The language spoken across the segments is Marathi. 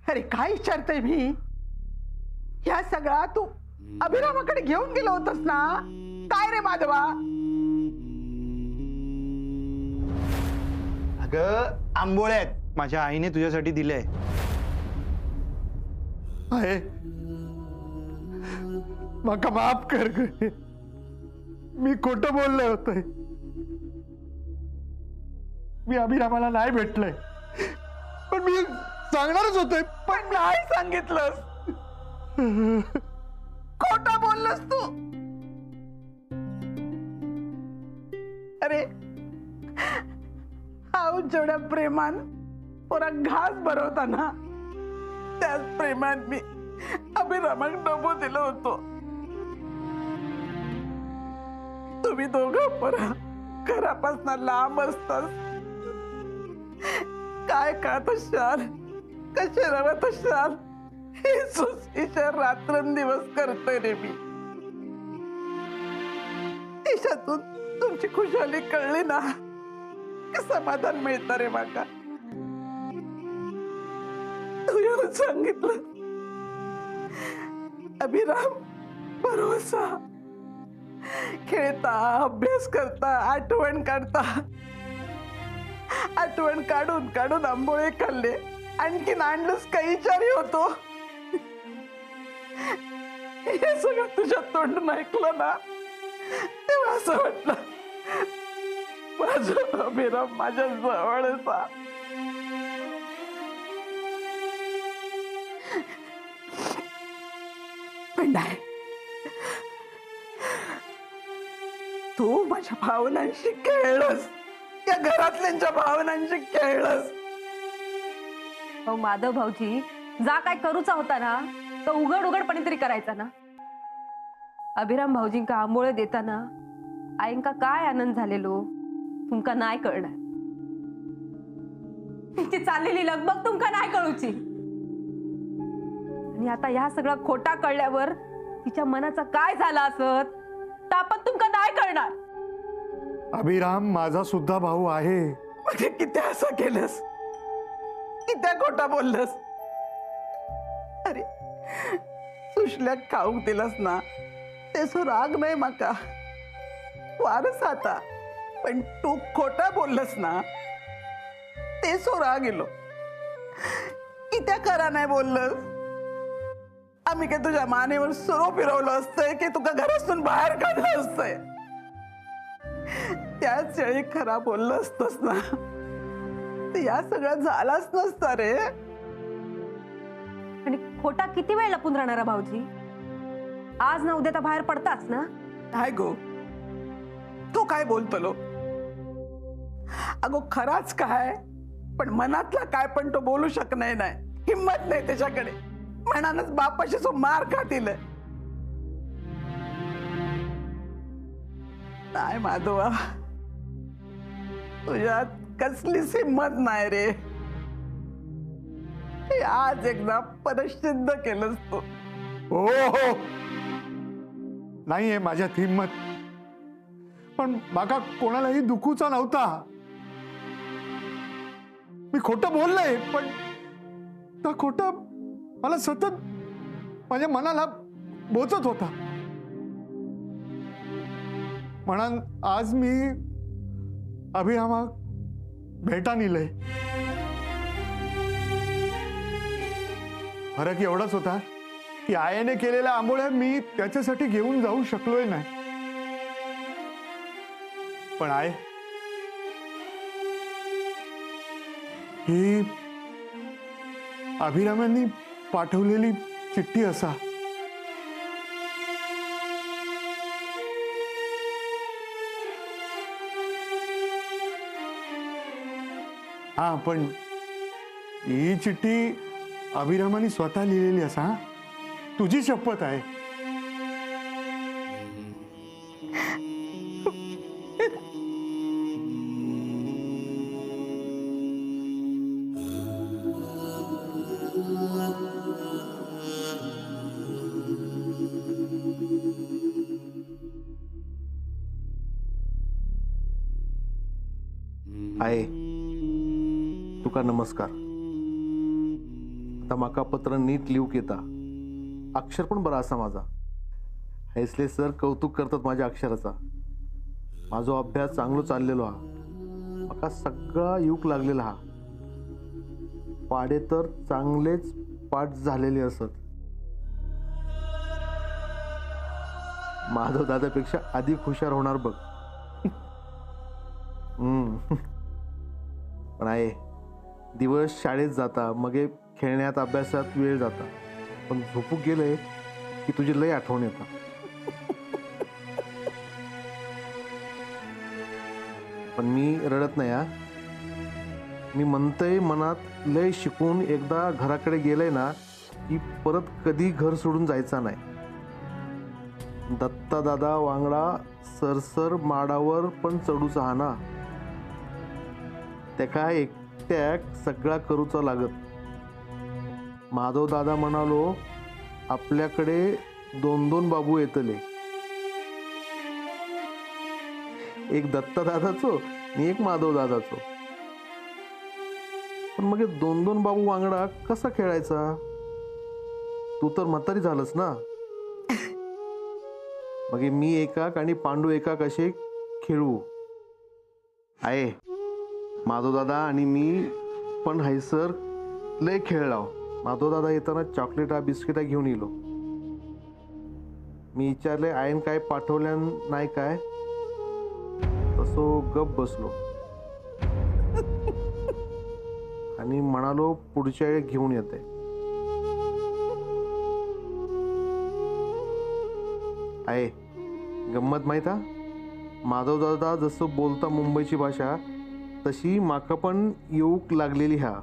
अरे काय विचारते मी? ह्या सगळा तू अभिरामाकडे घेऊन गेलो होतस ना? काय रे माधवा? अगं आंबोळे आहेत, माझ्या आईने तुझ्यासाठी दिले आहे. माका माफ कर ग. मी खोटं बोललो होतोय. मी अभिरामाला नाही भेटलोय, पण मी सांगणारच होतोय, पण नाही सांगितलंस. खोटा बोललास तू. अरे हा जेवढ्या प्रेमान पोरा घास भरवता ना, त्याच प्रेमान मी अभिरामाक डबो दिलो होतो. तुम्ही दोघं पोरा घरापासून लांब असतास. काय खात असाल, कसे रवत असाल हे सुचीच्या रात्रंदिवस करतोय रे मी. देशातून तुमची खुशाली कळली ना, समाधान मिळतं रे माका. तू येऊन सांगितलं अभिराम भरोसा. खेळता, अभ्यास करता, आठवण काढता. आठवण काढून काढून आंबोळे खाल्ले. आणखीन आणलंच काही विचारी होतो. हे सगळं तुझ्या तोंडून ऐकलं ना, तेव्हा असं वाटलं माझा अभिराम माझ्या जवळचा. पण नाही, तू माझ्या भावनांशी खेळलंस. या घरातल्यांच्या भावनांशी खेळलंस. माधव भाऊजी, जा काय करूचा होता ना, तो उघड उघडपणे तरी करायचा ना. अभिराम भाऊजींका आंबोळे देताना आईंका काय आनंद झालेलो तुमका नाही कळणार. तिची चाललेली लगबग तुमका नाही कळूची. आणि आता ह्या सगळा खोटा कळल्यावर तिच्या मनाचा काय झाला असत तापत तुमका नाही कळणार. अभिराम माझा सुद्धा भाऊ आहे. म्हणजे किती असं केलंस, किती खोटा बोललंस. अरे सुशल्या खाऊक दिलंस ना, ते सो राग नाही माका, वारस आता. पण तू खोटा बोललंस ना, ते सो राग गेलो. कित्या करा नाही बोललंस. आम्ही काय तुझ्या मानेवर सुरो फिरवलं असतंय की तुका घरातून बाहेर काढलं असतंय? त्याच वेळी खरा बोललं असतंस ना, तर या सगळं झालाच नसता रे. आणि खोटा किती वेळ लपून राहणारा भाऊजी? आज ना उद्या तर बाहेर पडताच ना. काय गो, तो काय बोलतलो? अगो खराच काय, पण मनातला काय पण तो बोलू शकणार नाही. हिम्मत नाही त्याच्याकडे. म्हणानच बापाशी सो मार खातील. नाही माधवा, तुझ्यात कसलीच हिम्मत नाही रे. हे आज एकदा परसिद्ध केलंस तू. हो, नाहीये माझ्यात हिम्मत, पण माका कोणालाही दुखूचा नव्हता. मी खोटं बोललोय, पण त्या खोटं मला सतत माझ्या मनाला बोचत होता. म्हणून आज मी अभिरामाक भेटा निलय. फरक एवढाच होता की आईने केलेल्या आंबोळ्या मी त्याच्यासाठी घेऊन जाऊ शकलोय नाही. पण आई, ही अभिरामांनी पाठवलेली चिठ्ठी असा. हा, पण ही चिठ्ठी अभिरामांनी स्वतः लिहिलेली असा. हा, तुझी शपथ आहे. आहे तुका नमस्कार. आता म्हाका पत्र नीट लिहूक येता, अक्षर पण बरा असा माझा. हैसले सर कौतुक करतात माझ्या अक्षराचा. माझो अभ्यास चांगलो चाललेलो हा, म्हाका सगळा येऊक लागलेला हा. पाडे तर चांगलेच पाठ झालेले असत. माधव दादापेक्षा अधिक हुशार होणार बघ. पण आहे, दिवस शाळेत जाता, मग हे खेळण्यात अभ्यासात वेळ जाता, पण झोपू गेले की तुझी लय आठवण येतात. पण मी रडत नाही हा. मी म्हणतोय मनात लय शिकून एकदा घराकडे गेलंय ना की परत कधी घर सोडून जायचा नाही. दत्ता दादा वांगडा सरसर माडावर पण चढूचा हा ना. त्याका एकट्याक सगळा करूचा लागत. माधव दादा म्हणालो आपल्याकडे 2-2 बाबू येतले, एक दत्ता दादाचो आणि एक माधव दादाचो. पण मग 2-2 बाबू वांगडा कसा खेळायचा? तू तर म्हातारी झालंस ना. मग मी एकाक आणि पांडू एकाक असे खेळू. आहे माधव दादा आणि मी पण हैसर लय खेळलाव. माधव दादा येताना चॉकलेटा बिस्किटा घेऊन येलो. मी विचारले आईन काय पाठवल्या नाही काय, तसो गप बसलो आणि म्हणालो पुढच्या वेळी घेऊन येते. आहे गंमत माहित हा, माधव दादा जसं बोलता मुंबईची भाषा तशी माका पण येऊक लागलेली हा.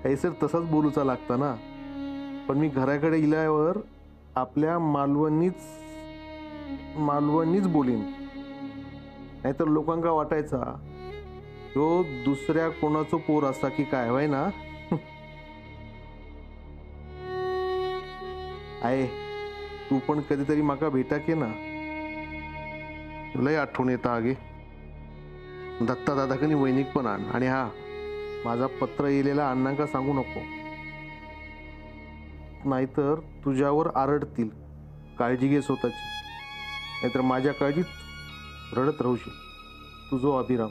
हैसर तसाच बोलूचा लागता ना. पण मी घराकडे गेल्यावर आपल्या मालवणीच बोलीन, नाहीतर लोकांका वाटायचा तो दुसऱ्या कोणाचो पोर असा की काय व्हाय ना. आहे तू पण कधीतरी माका भेटा के ना. लय आठवण येता आगे. दत्ता दादाकनी वैनिक पण आण, आणि हा माझा पत्र येलेला अण्णांका सांगू नको, नाहीतर तुझ्यावर आरडतील. काळजी घे स्वतःची, नाहीतर माझ्या काळजीत रडत राहूशील. तुझो अभिराम.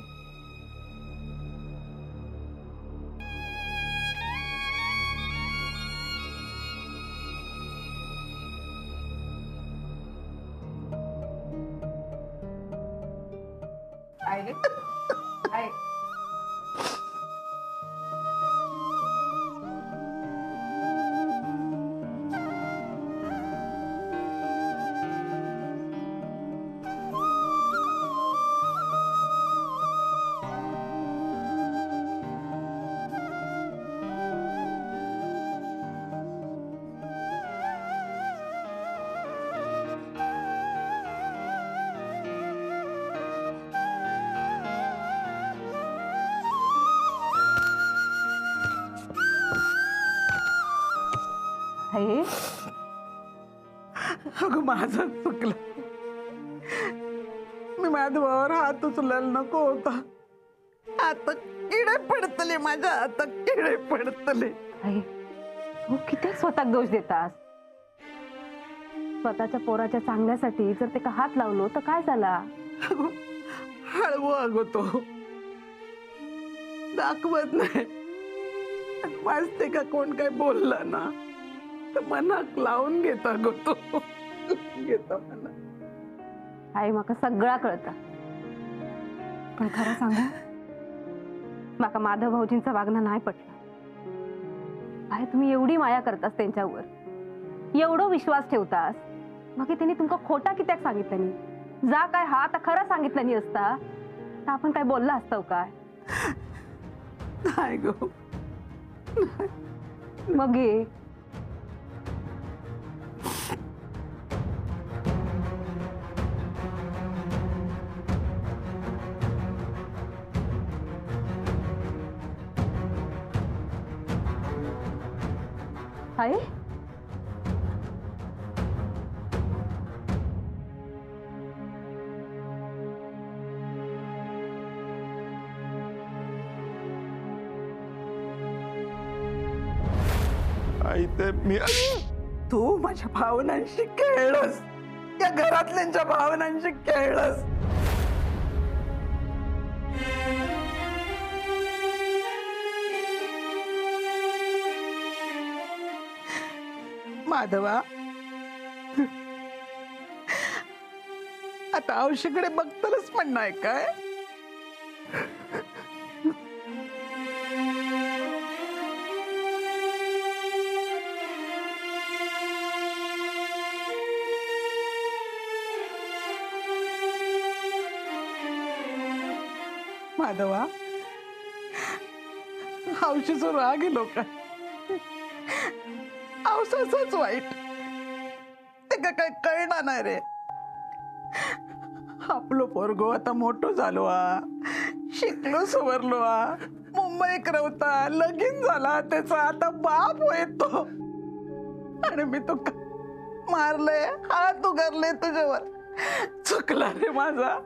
आहे अगं माझं चुकलं. मी माधवावर हात उचलायला नको होता. आता किडे पडतले, माझ्या हातात किडे पडतले. आहे तू किती स्वतःक दोष देतास? स्वतःच्या पोराच्या चांगल्यासाठी जर ते का हात लावलो तर काय झाला? अगं, हळू अगो तो दाखवत नाही. वाचते का कोण काय बोलला ना तर मनाक लावून घेता गो तो. घेता मना. आहे माका सगळा कळता, पण खरं सांगू माका माधव भाऊजींचा वागणं नाही पटलं. आहे तुम्ही एवढी माया करतास त्यांच्यावर, एवढो विश्वास ठेवतास, मग त्यांनी तुमका खोटा कित्याक सांगितलं नाही? जा काय हा आता खरं सांगितलं नाही असता तर आपण काय बोलला असतो काय? नाही गो. मग ये आहे आई ते मी तू माझ्या भावनांशी खेळलंस, या घरातल्यांच्या भावनांशी खेळलंस. माधवा, आता औषधकडे बघतलच म्हणणं आहे काय? माधवा, हौशीचा राग येलो का? औषधच वाईट, ते काय कळणार नाही रे. आपलं पोरगो आता मोठं झालो, शिकलो सवरलो, मुंबईत रवता, लगीन झाला, त्याचा आता बाप येतो आणि मी तो मारले, हात उगारले तुझ्यावर. चुकला रे माझा.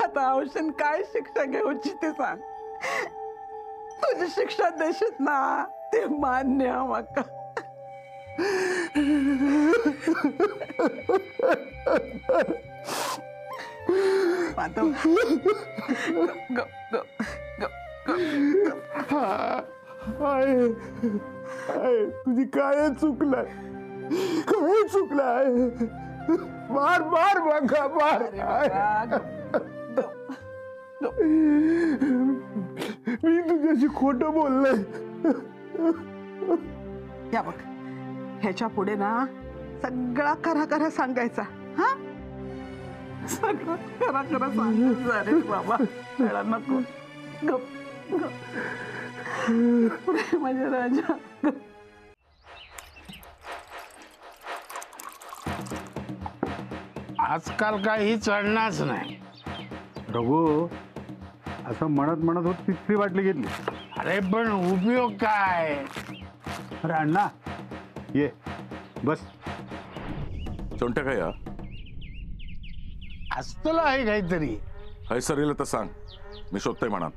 आता औषध काय शिक्षा घेऊची ते सांग. तुझी शिक्षा देशील ना ते मान्य माका. माधव, ग ग ग ग आय तुझी काय चुकलाय, काय चुकलाय? मार मार बघा मार. मी तुझ्याशी खोटं बोललोय. या बघ, ह्याच्या पुढे ना सगळा खरा खरा सांगायचा. हा, सगळं खरा खरा सांगायचा रे बाबा. वेळा नको. गप गप माझ्या राजा. आजकाल काही चढणारच नाही. रघु, असं म्हणत म्हणत होत तिसरी बाटली घेतली. अरे पण उपयोग काय? अरे अण्णा, ये बस. चोंट्या काय असतलं आहे काहीतरी. हाय सरीला तर सांग, मी शोधतोय म्हणा.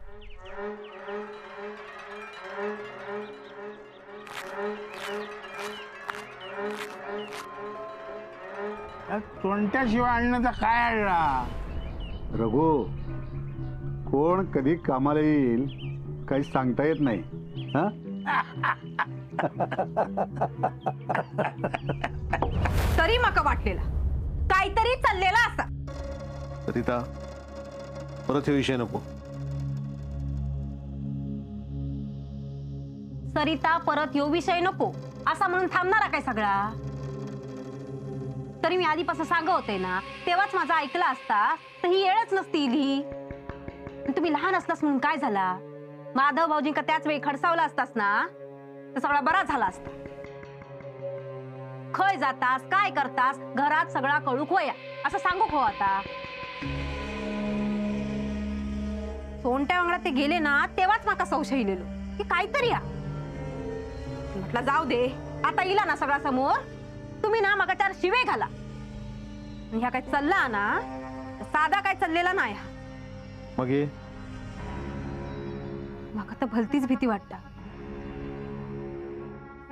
चोंट्याशिवाय आणण्याचा काय आणला? रघु, कोण कधी कामाला येईल काही सांगता येत नाही. हा, तरी माका वाटलेला काहीतरी चाललेला असा. सरिता, परत हे विषय नको. सरिता, परत यो विषय नको असा म्हणून थांबणारा काय सगळा? तरी मी आधीपासून सांगत होते ना, तेव्हाच माझा ऐकला असता तर ही येळच नसती इली. तुम्ही लहान असलास म्हणून काय झाला? माधव भाऊजींका त्याच वेळी खडसावला असतास ना तर सगळा बरा झाला असता. खय जातास, काय करतास, घरात सगळा कळूक होया असं सांगू हो. आता सोंट्या वांगडा ते गेले ना तेव्हाच माका संशय इलेलो की काहीतरी या. म्हटलं जाऊ दे, आता इला ना सगळा समोर, तुम्ही ना मागा चार शिवे घाला. ह्या काय चालला ना, साधा काय चाललेला नाही. मग ये. माका तर भलतीच भीती वाटता.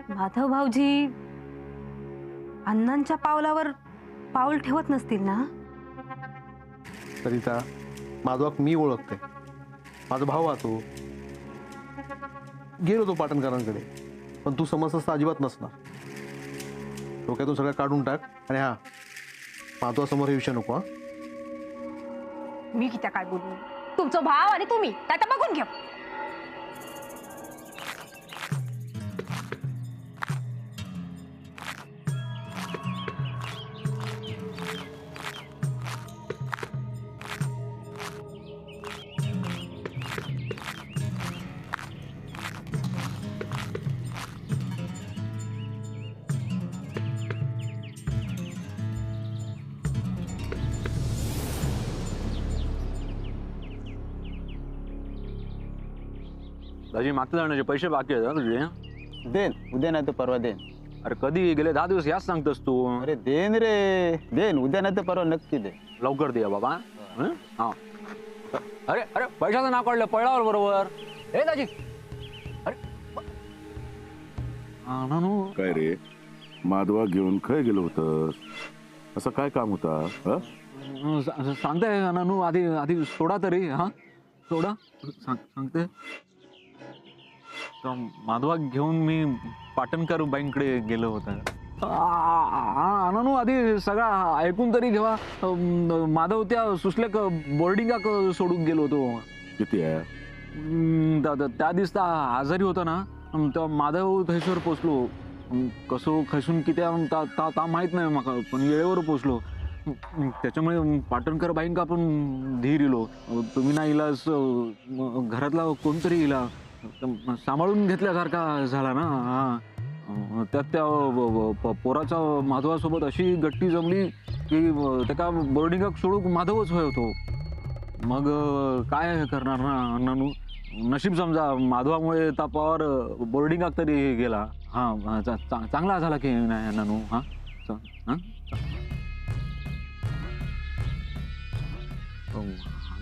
माधव भाऊजी अण्णांच्या पावलावर पाऊल ठेवत नसतील ना? सरिता, माझा मी ओळखते. माझा भाऊ हा तो. गेलो तो पाटणकरांकडे, पण तू समजतस अजिबात नसणार. डोक्यातून सगळं काढून टाक. आणि हा, माझा समोर हे विषय नको. हा, मी किती काय बोलू? तुमचं भाव आणि तुम्ही काय तर बघून घ्या. दाजी, मागच्या जाण्याचे पैसे बाकी आहेत ना तुझे? देन, उद्या नाही तर परवा देन. अरे कधी गेले 10 दिवस याच सांगतोस तू. अरे देन रे, देन. उद्या नाही तर परवा नक्की दे. लवकर दे बाबा. हा, अरे अरे पैशाचं नाव काढलं पळावर बरोबर. हे दाजी, अरे नानू काय रे माधवा घेऊन खय गेलो होतस असं काय काम होता ह? सांगते नानू आधी आधी सोडा तरी हा सोडा सांगते तर माधवा घेऊन मी पाटणकर बाईंकडे गेलो होतो नानू आधी सगळा ऐकून तरी घेवा माधव त्या सुसलेक बोर्डिंगाक सोडून गेलो होतो किती आहे त्या दिवस आजारी होता ना तेव्हा माधव थैसर पोचलो कसो खसून किती ता माहित नाही माका पण वेळेवर पोचलो त्याच्यामुळे पाटणकर बाईंका पण धीर इलो तुम्ही ना इलाज घरातला कोणतरी इला सांभाळून घेतल्यासारखा झाला ना हा त्यात त्या पोराचा माधवासोबत अशी गट्टी जमली की त्याका बोर्डिंगाक सोडून माधवच होय होतो मग काय करणार ना नानू नशीब समजा माधवामुळे तापावर बोर्डिंगाक तरी गेला हा चांगला झाला की नाही नानू हा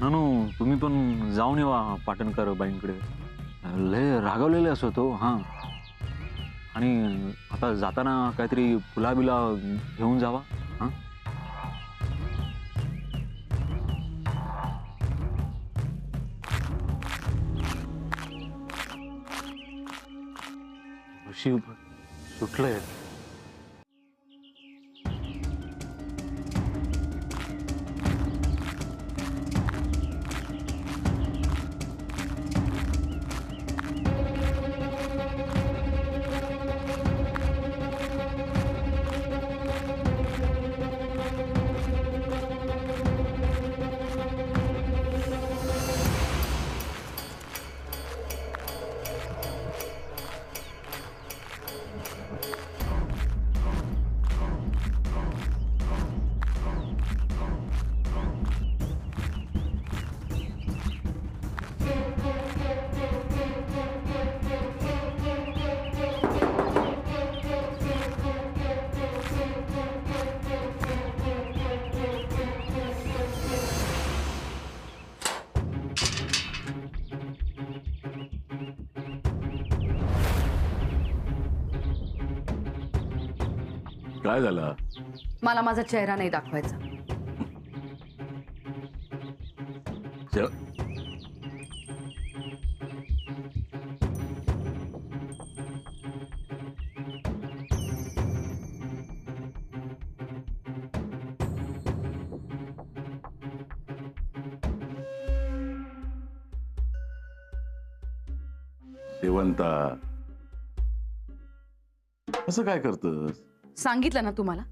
नानू तुम्ही पण जाऊन येवा पाटणकर बाईंकडे लय रागवलेले असो तो हा आणि आता जाताना काहीतरी फुला बिला घेऊन जावा हा नशीब सुटलंय काय झालं मला माझा चेहरा नाही दाखवायचा शेवंता असं काय करतस सांगितलं ना तुम्हाला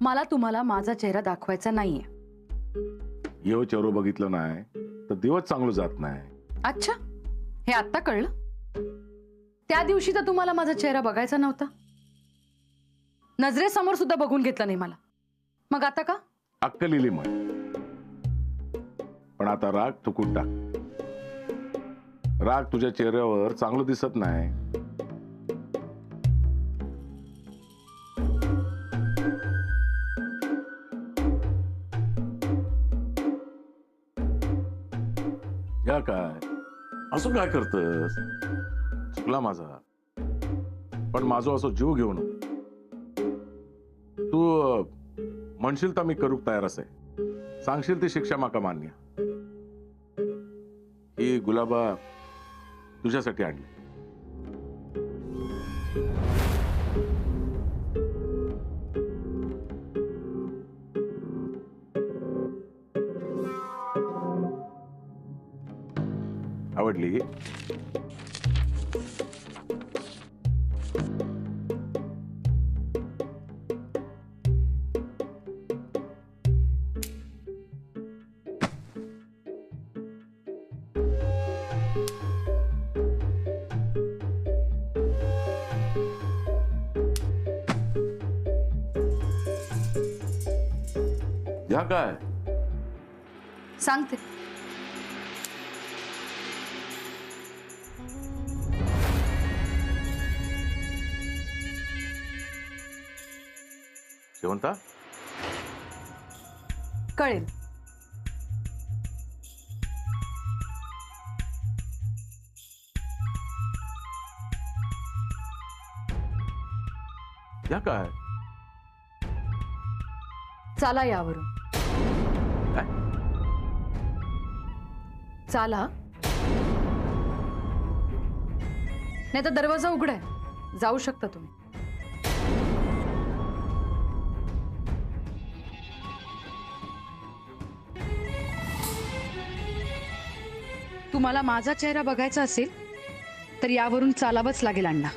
मला तुम्हाला माझा चेहरा दाखवायचा नाहीये येव चेहरो बघितलं नाही तर दिवस चांगलं जात नाही अच्छा हे आत्ता कळलं त्या दिवशी तर तुम्हाला माझा चेहरा बघायचा नव्हता नजरेसमोर सुद्धा बघून घेतलं नाही मला मग आता का अक्कल लिहिली मग पण आता राग थुकून टाक राग तुझ्या चेहऱ्यावर चांगलं दिसत नाही या काय असं काय करतस चुकला माझा पण माझा असं जीव घेऊ नको तू म्हणशील तर मी करूक तयार असे सांगशील ती शिक्षा माका मान्य ही गुलाबा तुझ्यासाठी आणली आवडली या काय सांगते शेवंता कळेल या काय चाला यावरून. काय? चाला, नाही तर दरवाजा उघडाय, जाऊ शकता तुम्ही. तुम्हाला माझा चेहरा बघायचा असेल तर यावरून चालावंच लागेल अण्णा.